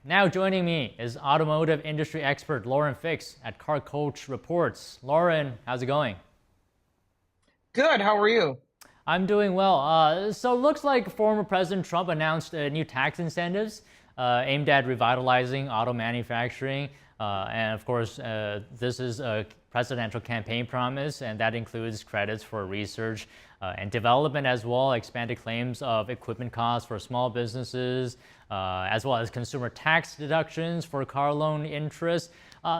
Now joining me is automotive industry expert Lauren Fix at Car Coach Reports. Lauren, how's it going? Good. How are you? I'm doing well. So it looks like former President Trump announced new tax incentives aimed at revitalizing auto manufacturing. And of course, this is a presidential campaign promise, and that includes credits for research and development as well, expanded claims of equipment costs for small businesses, as well as consumer tax deductions for car loan interest.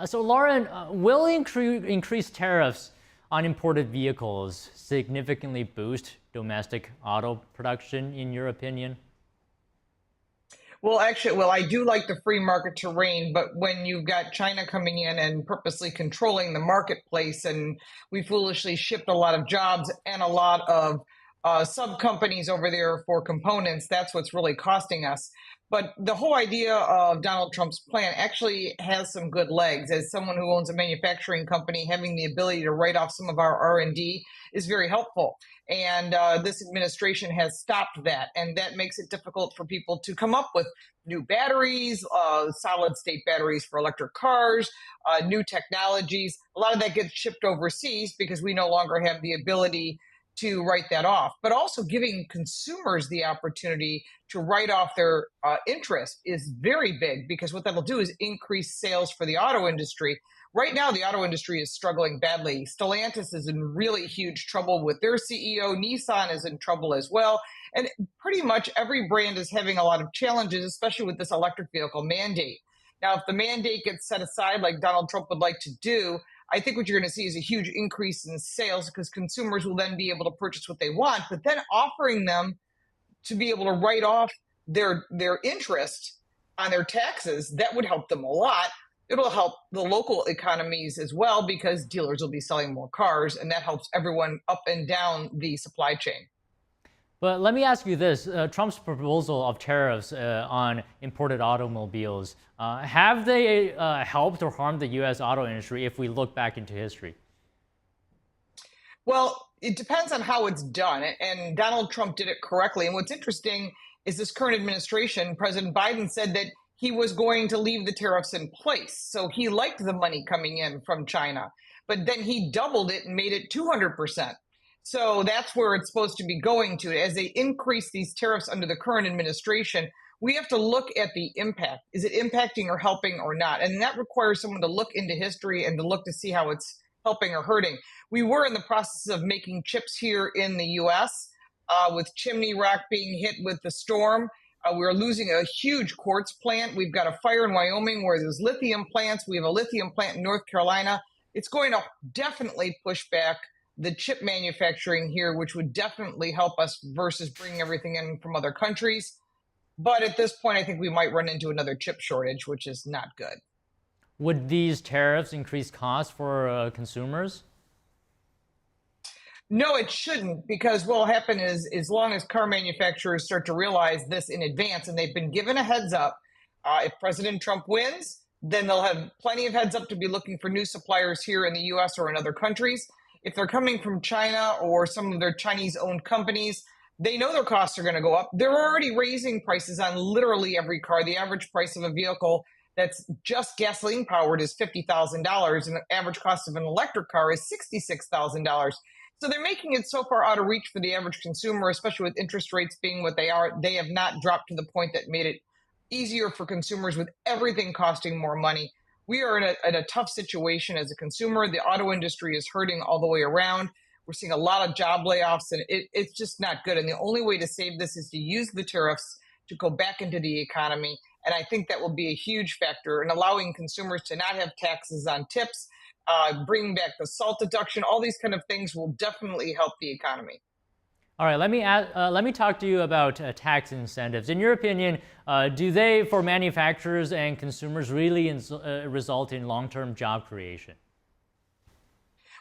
So Lauren, will increased tariffs on imported vehicles significantly boost domestic auto production, in your opinion? Well, I do like the free market to reign, but when you've got China coming in and purposely controlling the marketplace, and we foolishly shipped a lot of jobs and a lot of sub companies over there for components, that's what's really costing us. But the whole idea of Donald Trump's plan actually has some good legs. As someone who owns a manufacturing company, having the ability to write off some of our R&D is very helpful. And this administration has stopped that, and that makes it difficult for people to come up with new batteries, solid state batteries for electric cars, new technologies. A lot of that gets shipped overseas because we no longer have the ability to write that off. But also giving consumers the opportunity to write off their interest is very big, because what that'll do is increase sales for the auto industry. Right now, the auto industry is struggling badly. Stellantis is in really huge trouble with their CEO. Nissan is in trouble as well. And pretty much every brand is having a lot of challenges, especially with this electric vehicle mandate. Now, if the mandate gets set aside like Donald Trump would like to do, I think what you're going to see is a huge increase in sales, because consumers will then be able to purchase what they want, but then offering them to be able to write off their interest on their taxes, that would help them a lot. It'll help the local economies as well, because dealers will be selling more cars, and that helps everyone up and down the supply chain. But let me ask you this, Trump's proposal of tariffs on imported automobiles, have they helped or harmed the U.S. auto industry if we look back into history? Well, it depends on how it's done, and Donald Trump did it correctly. And what's interesting is this current administration, President Biden said that he was going to leave the tariffs in place. So he liked the money coming in from China, but then he doubled it and made it 200%. So that's where it's supposed to be going to. As they increase these tariffs under the current administration, we have to look at the impact. Is it impacting or helping or not? And that requires someone to look into history and to look to see how it's helping or hurting. We were in the process of making chips here in the US, with Chimney Rock being hit with the storm. We're losing a huge quartz plant. We've got a fire in Wyoming where there's lithium plants. We have a lithium plant in North Carolina. It's going to definitely push back the chip manufacturing here, which would definitely help us versus bringing everything in from other countries. But at this point, I think we might run into another chip shortage, which is not good. Would these tariffs increase costs for consumers? No, it shouldn't, because what will happen is, as long as car manufacturers start to realize this in advance, and they've been given a heads up, if President Trump wins, then they'll have plenty of heads up to be looking for new suppliers here in the US or in other countries. If they're coming from China or some of their Chinese-owned companies, they know their costs are going to go up. They're already raising prices on literally every car. The average price of a vehicle that's just gasoline powered is $50,000, and the average cost of an electric car is $66,000. So they're making it so far out of reach for the average consumer, especially with interest rates being what they are. They have not dropped to the point that made it easier for consumers, with everything costing more money. We are in a tough situation as a consumer. The auto industry is hurting all the way around. We're seeing a lot of job layoffs, and it's just not good. And the only way to save this is to use the tariffs to go back into the economy. And I think that will be a huge factor in allowing consumers to not have taxes on tips, bringing back the SALT deduction. All these kind of things will definitely help the economy. All right, let me talk to you about tax incentives. In your opinion, do they, for manufacturers and consumers, really result in long-term job creation?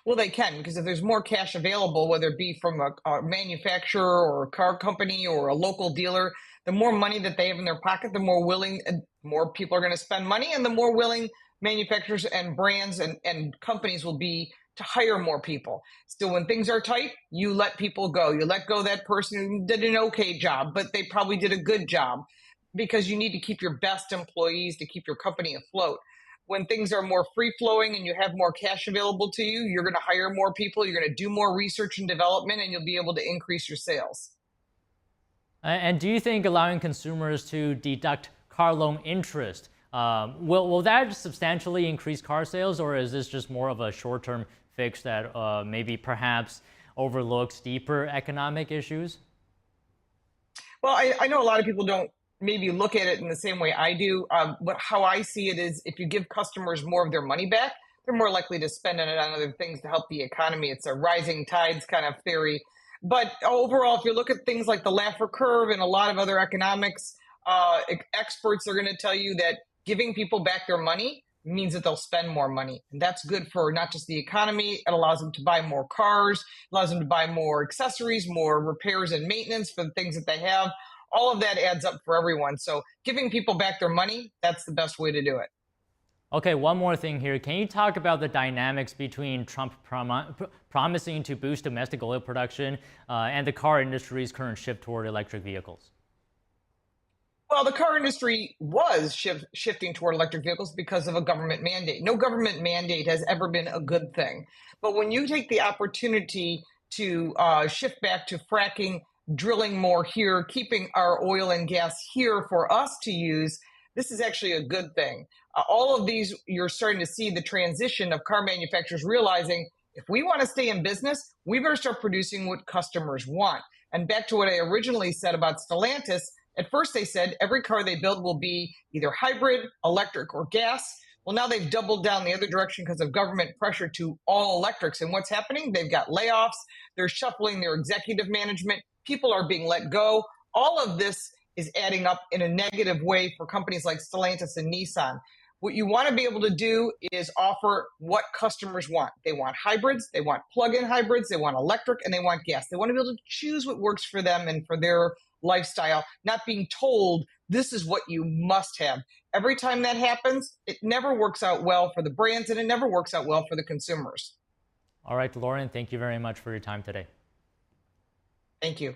Well, they can, because if there's more cash available, whether it be from a manufacturer or a car company or a local dealer, the more money that they have in their pocket, the more willing, more people are going to spend money, and the more willing manufacturers and brands and companies will be to hire more people. Still, when things are tight, you let people go. You let go that person who did an okay job, but they probably did a good job. because you need to keep your best employees to keep your company afloat. When things are more free flowing and you have more cash available to you, you're going to hire more people, you're going to do more research and development, and you'll be able to increase your sales. And do you think allowing consumers to deduct car loan interest will that substantially increase car sales, or is this just more of a short-term fix that maybe perhaps overlooks deeper economic issues? Well, I know a lot of people don't maybe look at it in the same way I do. But how I see it is if you give customers more of their money back, they're more likely to spend on it on other things to help the economy. It's a rising tides kind of theory. But overall, if you look at things like the Laffer curve and a lot of other economics, experts are going to tell you that giving people back their money means that they'll spend more money. And that's good for not just the economy, it allows them to buy more cars, allows them to buy more accessories, more repairs and maintenance for the things that they have. All of that adds up for everyone. So giving people back their money, that's the best way to do it. Okay, one more thing here. Can you talk about the dynamics between Trump promising to boost domestic oil production and the car industry's current shift toward electric vehicles? Well, the car industry was shifting toward electric vehicles because of a government mandate. No government mandate has ever been a good thing. But when you take the opportunity to shift back to fracking, drilling more here, keeping our oil and gas here for us to use, this is actually a good thing. All of these, you're starting to see the transition of car manufacturers realizing if we want to stay in business, we better start producing what customers want. And back to what I originally said about Stellantis, at first they said every car they build will be either hybrid, electric, or gas. Well, now they've doubled down the other direction because of government pressure to all electrics. And what's happening? They've got layoffs. They're shuffling their executive management. People are being let go. All of this is adding up in a negative way for companies like Stellantis and Nissan. What you want to be able to do is offer what customers want. They want hybrids, they want plug-in hybrids, they want electric, and they want gas. They want to be able to choose what works for them and for their lifestyle, not being told this is what you must have. Every time that happens, it never works out well for the brands and it never works out well for the consumers. All right, Lauren, thank you very much for your time today. Thank you.